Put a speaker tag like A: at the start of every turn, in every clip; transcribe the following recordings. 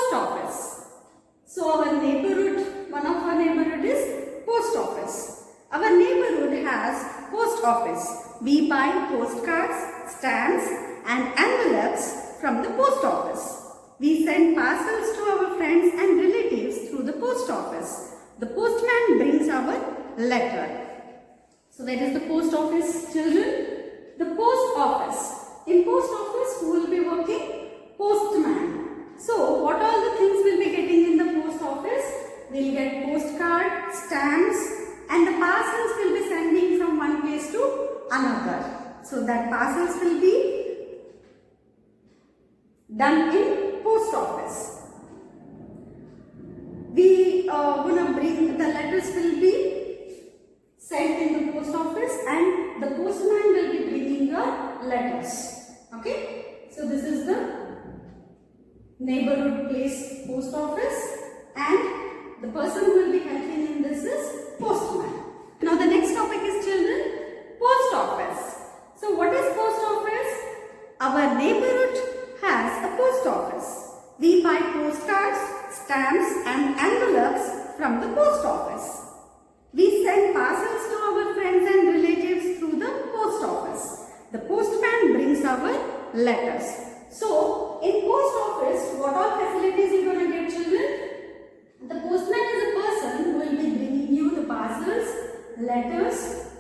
A: post office. So our neighborhood, one of our neighborhood is post office. Our neighborhood has post office. We buy postcards, stamps and envelopes from the post office. We send parcels to our friends and relatives through the post office. The postman brings our letter. So where is the post office, children? The post office. In post office, who will be working? Postman. So what all the things we'll be getting in the post office? We'll get postcard, stamps and the parcels will be sending from one place to another. So that parcels will be done in post office. We gonna bring the letters will be sent in the post office and the postman will be bringing your letters. Okay, so this is the neighborhood place post office and the person who will be helping in this is postman. Now the next topic is children, post office. So what is post office? Our neighborhood has a post office. We buy postcards, stamps and envelopes from the post office. We send parcels to our friends and relatives through the post office. The postman brings our letters. So, in post office, what all facilities you going to get, children? The postman is a person who will be bringing you the parcels, letters.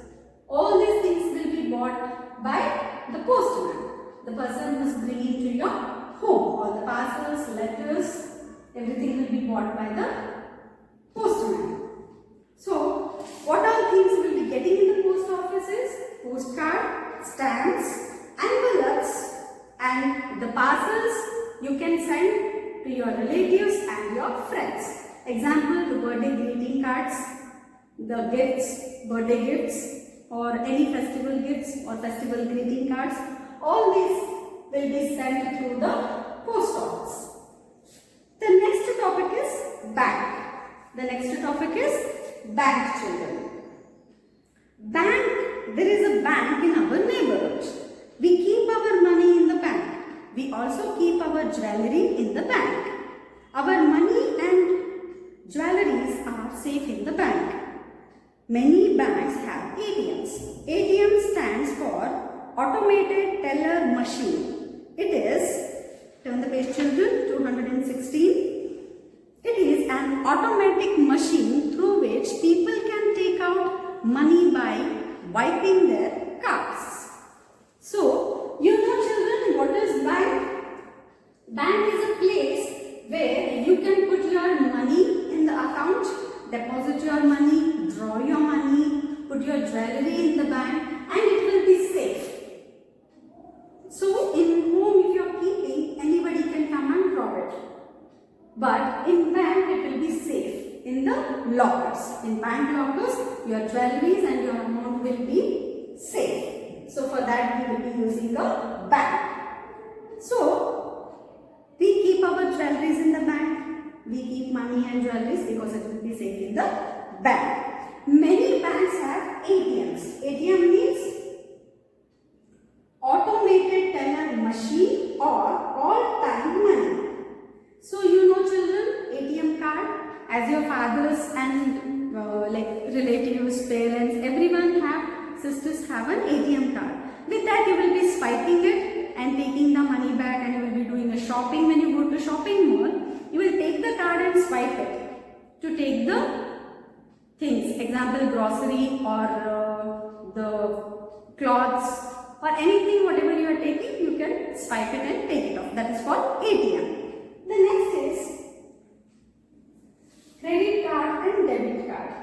A: All these things will be bought by the postman. The person who is bringing to your home. All the parcels, letters, everything will be bought by the postman. So, what all things we will be getting in the post office is postcard, stamps, envelopes and the parcels you can send to your relatives and your friends. Example, the birthday greeting cards, the gifts, birthday gifts or any festival gifts or festival greeting cards. All these will be sent through the post office. The next topic is bank. The next topic is bank, children. Bank, there is a bank in our neighborhood. We keep our money in the bank. We also keep our jewellery in the bank. Our money and jewelleries are safe in the bank. Many banks have ATMs. ATM stands for Automated Teller Machine. It is, turn the page children, 216. It is an automatic machine through which people can take out money by wiping their cards. So, you know children, what is bank? Bank is a place where you can put your money in the account, deposit your money, draw your money, put your jewellery in the bank and it will be safe. So, in home if you are keeping, anybody can come and draw it. But in bank it will be safe in the lockers. In bank lockers, your jewelleries and your amount will be safe. So for that we will be using a bank. So we keep our jewelleries in the bank. We keep money and jewelleries because it will be safe in the bank. Many banks have ATMs. ATM means Automated Teller Machine or all-time money. So you know children, ATM card, as your fathers and like relatives, parents, everyone have, sisters have an ATM card. With that you will be swiping it and taking the money back and you will be doing a shopping. When you go to shopping mall, you will take the card and swipe it to take the things. Example, grocery or the clothes or anything, whatever you are taking, you can swipe it and take it off. That is called ATM. The next is credit card and debit card.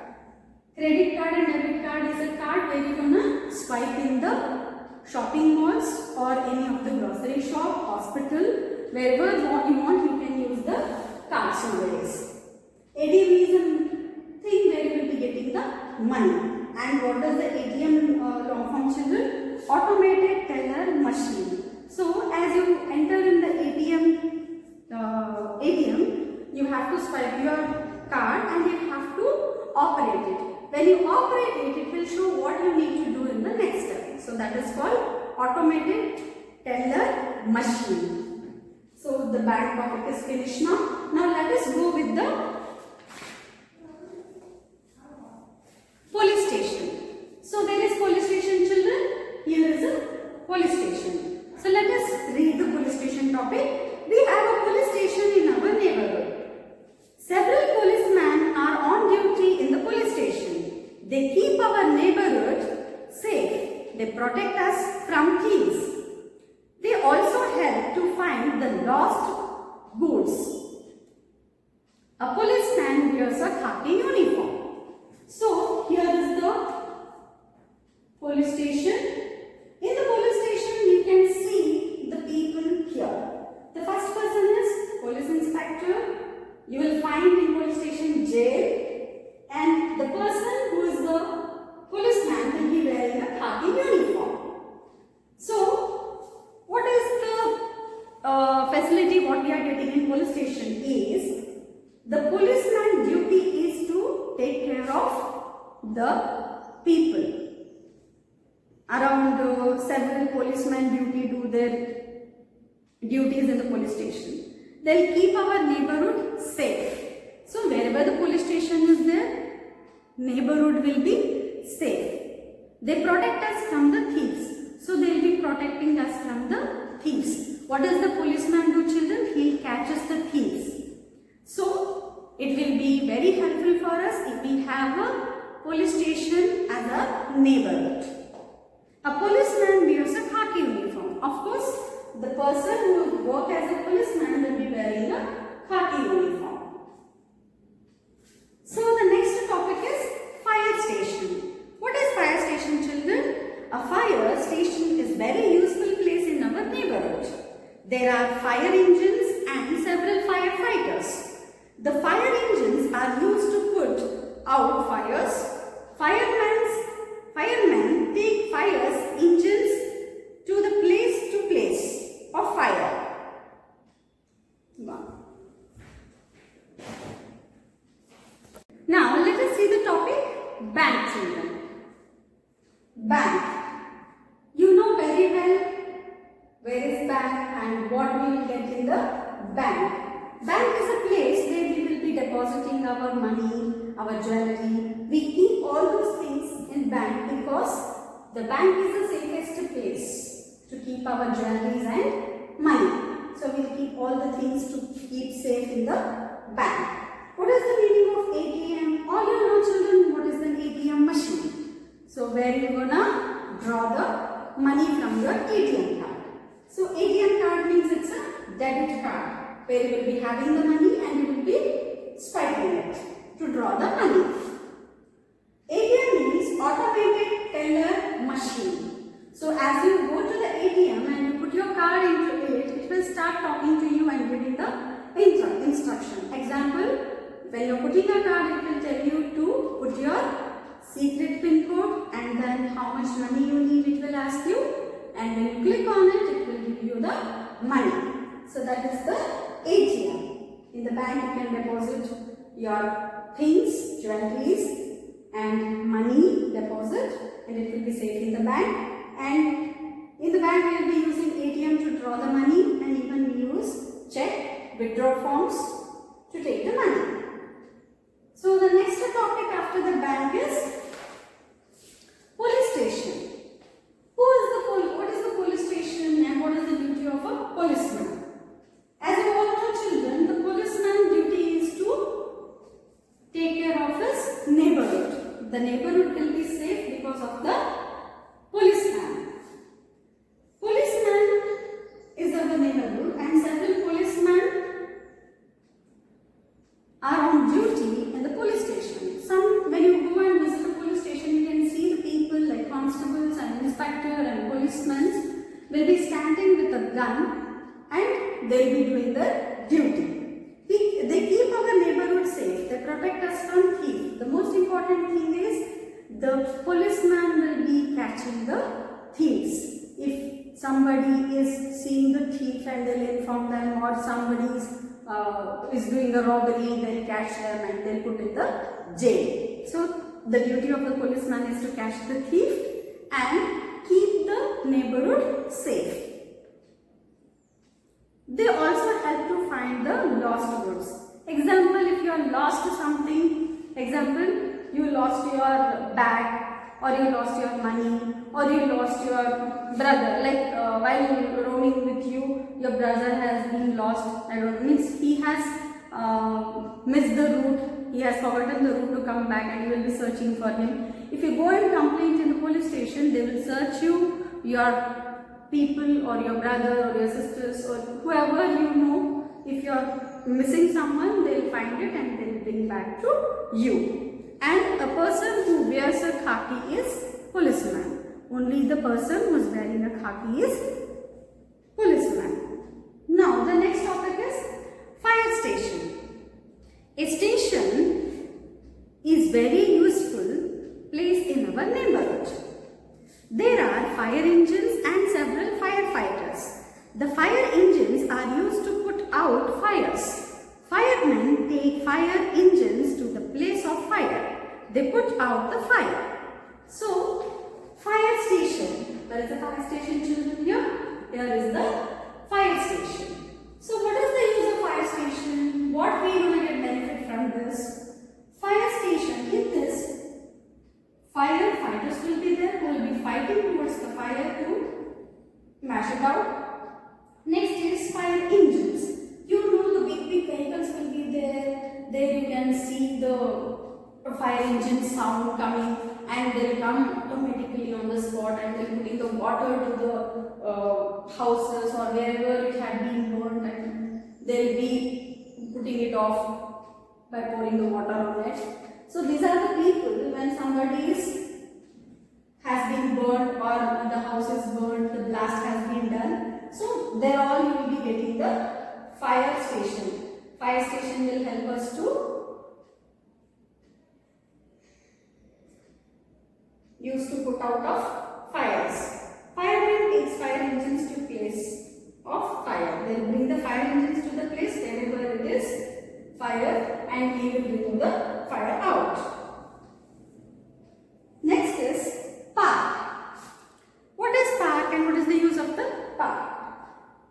A: Credit card and debit card is a card where you are gonna swipe in the shopping malls or any of the grocery shop, hospital, wherever you want you can use the cards nowadays. ATM is a thing where you will be getting the money. And what does the ATM long form, children? Automated Teller Machine. So as you enter in the ATM, you have to swipe your card and you have to operate it. When you operate it, it will show what you need to do in the next step. So that is called Automated Teller Machine. So So the bank topic is finished now. Now let us go with the police station. So there is police station, children. Here is a police station. So let us read the police station topic. We have a police station in our neighborhood. Several policemen are on duty in the police station. They keep our neighborhood safe. They protect us from thieves. They also help to find the lost goods. A policeman wears a khaki uniform. So here is the police station. In the police station, you can see the people here. The first person is police inspector. You will find in police station jail, and the person who is the policeman will be wearing a khaki uniform. So, what is the facility what we are getting in police station is the policeman duty is to take care of the people. Around several policemen do their duties in the police station. They'll keep our neighborhood safe. So wherever the police station is there, neighborhood will be safe. They protect us from the thieves. So they'll be protecting us from the thieves. What does the policeman do, children? He'll catch us the thieves. So it will be very helpful for us if we have a police station as a neighborhood. A policeman wears a khaki uniform. Of course, the person who will work as a policeman will be wearing a khaki uniform. So the next topic is fire station. What is fire station, children? A fire station is very useful place in our neighborhood. There are fire engines and several firefighters. The fire engines are used to put out fires. Firemen take fire engines to the place of fire. Now let us see the topic bank, children. Bank. You know very well where is bank and what we will get in the bank. Bank is a place where we will be depositing our money, our jewelry. We keep all those things in bank because the bank is the safest place to keep our jewelries and money. So we will keep all the things to keep safe in the bank. What is the meaning of ATM? All you know, children, what is an ATM machine? So where you gonna draw the money from your ATM card. So ATM card means it's a debit card where you will be having the money and you will be swiping it to draw the money. ATM means automated teller machine. So as you go to the ATM and you put your card into it, it will start talking to you and giving the instruction. Example, when you are putting a card, it will tell you to put your secret pin code and then how much money you need, it will ask you, and when you click on it, it will give you the money. So that is the ATM. In the bank you can deposit your things, jewelries and money deposit, and it will be safe in the bank. And in the bank we will be using ATM to draw the money, and even we use check, withdraw forms to take the money. So the next topic after the bank is police station. What is the police station and what is the duty of a policeman? As you all know, children, the policeman's duty is to take care of his neighborhood. The neighborhood will be safe because of the policeman. Policeman is of the neighborhood and several policemen are on duty in the police station. When you go and visit the police station, you can see the people like constables and inspector and policemen will be standing with a gun and they will be doing their duty. They keep our neighborhood safe. They protect us from thieves. The most important thing is the policeman will be catching the thieves. If somebody is seeing the thief and they will inform them, or somebody is doing a robbery, they will catch them and they will put in the jail. So the duty of the policeman is to catch the thief and keep the neighborhood safe. They also help the lost goods. Example, if you are lost something, example, you lost your bag, or you lost your money, or you lost your brother, like while roaming with you, your brother has been lost. I don't know, means he has missed the route, he has forgotten the route to come back, and you will be searching for him. If you go and complain in the police station, they will search you, your people or your brother or your sisters or whoever you know. If you are missing someone, they will find it and they will bring back to you. And a person who wears a khaki is policeman. Only the person who is wearing a khaki is policeman. Now the next topic is fire station. A station is very useful place in our neighborhood. There are fire engines and several firefighters. The fire engines are used to put out fires. Firemen take fire engines to the place of fire. They put out the fire. So, fire station. Where is the fire station, children? Here is the fire station. So, what is the use of fire station? What we will get benefit from this? Fire station, in this, firefighters will be there who will be fighting towards the fire to mash it out. Next is fire engines. You know the big vehicles will be there. There you can see the fire engine sound coming, and they will come automatically on the spot, and they will putting the water to the houses or wherever it had been burnt, and they will be putting it off by pouring the water on it. So these are the people when somebody has been burnt or the house is burnt, the blast has been done. So there all you will be getting the fire station. Fire station will help us to use to put out of fires. Fireman takes fire engines to place of fire. They will bring the fire engines to the place wherever it is fire, and he will bring the fire out. Next is park. What is park and what is the use of the park?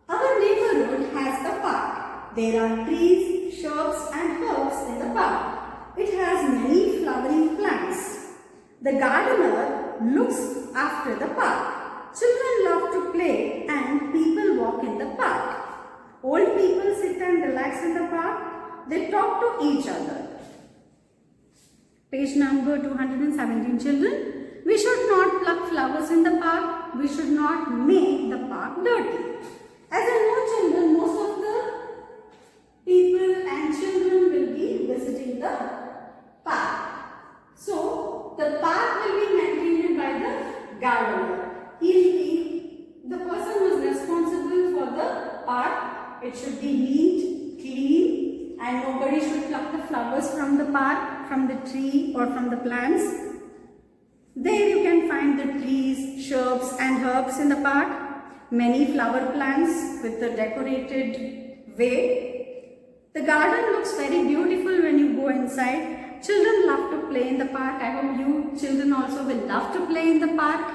A: Our neighborhood has a park. There are trees, shrubs and herbs in the park. It has many flowering plants. The gardener looks after the park. Children love to play and people walk in the park. Old people sit and relax in the park. They talk to each other. Page number 217, children. We should not pluck flowers in the park. We should not make the park dirty. As I know, children, most of the people and children will be visiting the park. So, the park will be maintained by the gardener. He will be the person who is responsible for the park. It should be neat, clean, and nobody should pluck the flowers from the park, from the tree or from the plants. There you can find the trees, shrubs and herbs in the park. Many flower plants with the decorated way. The garden looks very beautiful when you go inside. Children love to play in the park. I hope you children also will love to play in the park.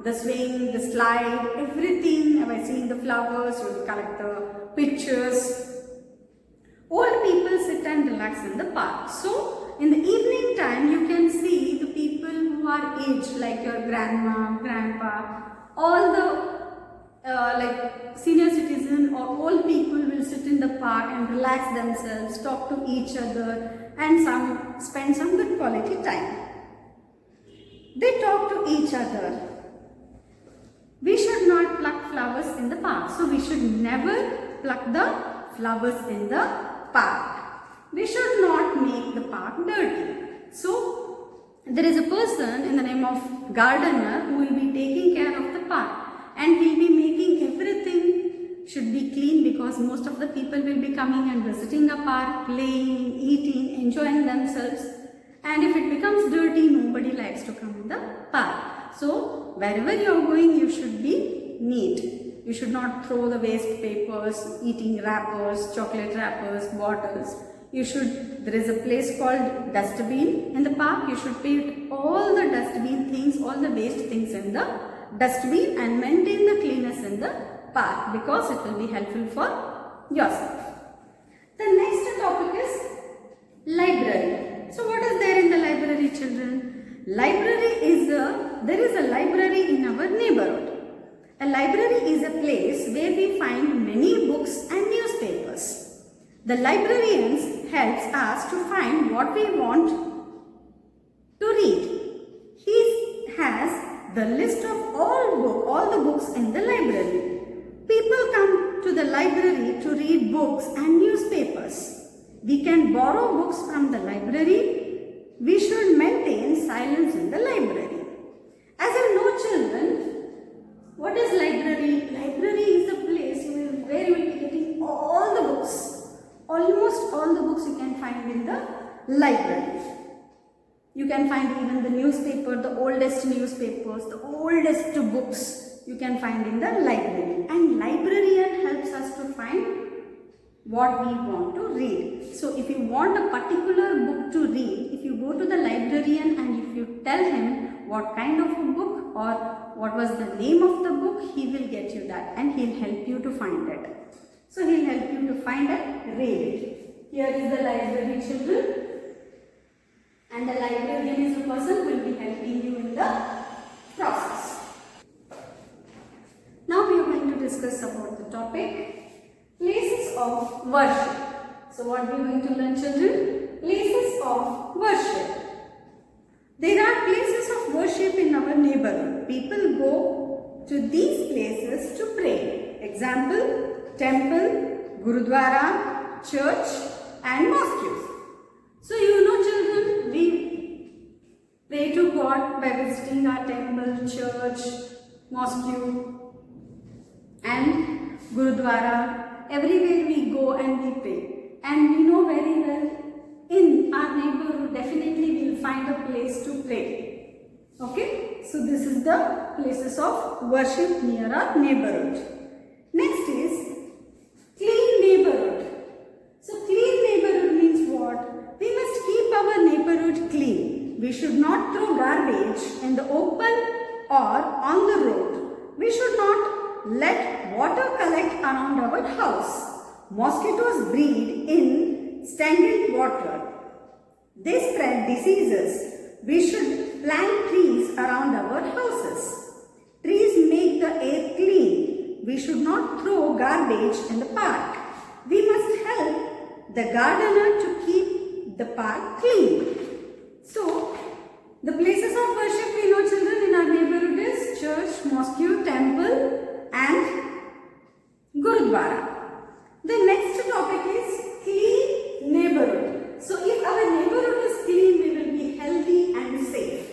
A: The swing, the slide, everything. By seeing the flowers, you will collect the pictures. Old people sit and relax in the park. So, in the evening time, you can see the people who are aged, like your grandma, grandpa, all the like senior citizen or old people will sit in the park and relax themselves, talk to each other, and spend some good quality time. They talk to each other. We should not pluck flowers in the park. So we should never pluck the flowers in the park. We should not make the park dirty. So there is a person in the name of gardener who will be taking care of the park. And he will be making everything should be clean, because most of the people will be coming and visiting a park, playing, eating, enjoying themselves. And if it becomes dirty, nobody likes to come in the park. So, wherever you are going, you should be neat. You should not throw the waste papers, eating wrappers, chocolate wrappers, bottles. There is a place called dustbin in the park. You should put all the dustbin things, all the waste things in the dustbin and maintain the cleanness in the park, because it will be helpful for yourself. The next topic is library. So what is there in the library, children? There is a library in our neighborhood. A library is a place where we find many books and newspapers. The librarians helps us to find what we want to read. He has the list of all the books in the library. People come to the library to read books and newspapers. We can borrow books from the library. We should maintain silence in the library. As you know, children, what is library? Library is a place where you will be getting all the books. Almost all the books you can find in the library. You can find even the newspaper, the oldest newspapers, the oldest books you can find in the library. And librarian helps us to find what we want to read. So if you want a particular book to read, if you go to the librarian and if you tell him what kind of a book or what was the name of the book, he will get you that and he'll help you to find it. So he'll help you to find it, read it. Here is the library, children. And the librarian is a person who will be helping you in the process. Now we are going to discuss about the topic places of worship. So what we are going to learn, children? Places of worship. There are places of worship in our neighborhood. People go to these places to pray. Example, temple, gurudwara, church and mosques. So you know, children, we pray to God by visiting our temple, church, mosque and gurudwara. Everywhere we go and we pray. And we know very well, in our neighborhood definitely we will find a place to pray. Okay? So this is the places of worship near our neighborhood. Next is clean neighborhood. So clean neighborhood means what? We must keep our neighborhood clean. We should not throw garbage in the open or on the road. We should not let water collect around our house. Mosquitoes breed in stagnant water. They spread diseases. We should plant trees around our houses. Trees make the air clean. We should not throw garbage in the park. We must help the gardener to keep the park clean. So, the places of worship we know, children, in our neighborhood is church, mosque, temple and gurudwara. The next topic is clean neighborhood. So if our neighborhood is clean, we will be healthy and safe.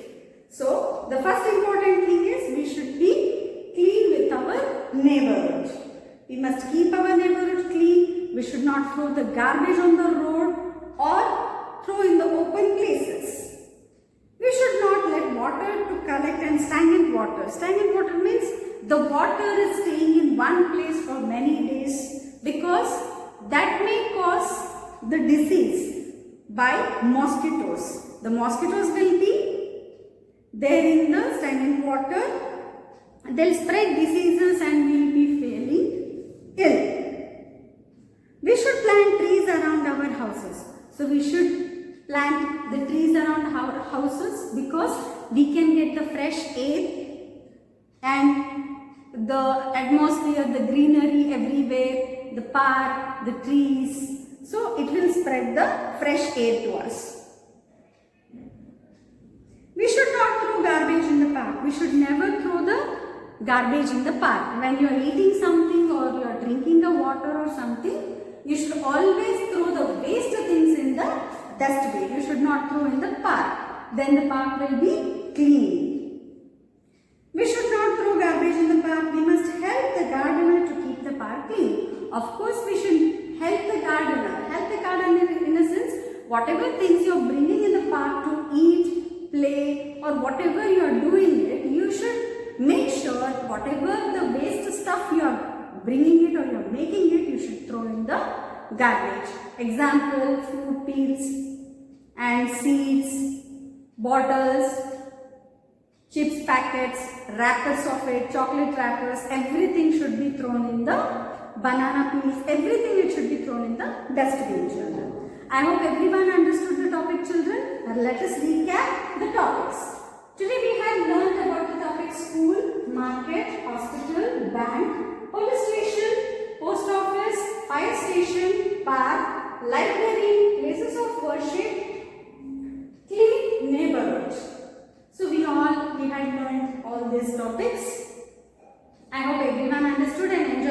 A: So the first important thing is we should be clean with our neighborhood. We must keep our neighborhood clean. We should not throw the garbage on the road or throw in the open places. We should not let water to collect and stagnant water. Stagnant water means the water is staying in one place for many days because that may cause the disease by mosquitoes. The mosquitoes will be there in the stagnant water. They'll spread diseases and will be feeling ill. We should plant trees around our houses. So we should plant the trees around our houses because we can get the fresh air and the atmosphere, the greenery everywhere, the park, the trees. So it will spread the fresh air to us. We should not throw garbage in the park. We should never throw the garbage in the park. When you are eating something or you are drinking the water or something, you should always throw the waste things in the dustbin. You should not throw in the park. Then the park will be clean. We should not throw garbage in the park. We must help the gardener to keep the park clean. Of course, we should help the gardener. Help the gardener in a sense, whatever things you are bringing in the park to eat, play or whatever you are doing it, you should make sure whatever the waste stuff you are bringing it or you are making it, you should throw in the garbage. Example, fruit peels and seeds, bottles, chips packets, wrappers of it, chocolate wrappers, everything should be thrown in the banana peels, everything it should be thrown in the dustbin, children. I hope everyone understood the topic, children. Now let us recap the topics. Today we have learned about the topic school, market, hospital, bank, police station, post office, fire station, park, library, places of worship, clean neighborhood. So we had learned all these topics. I hope everyone understood and enjoyed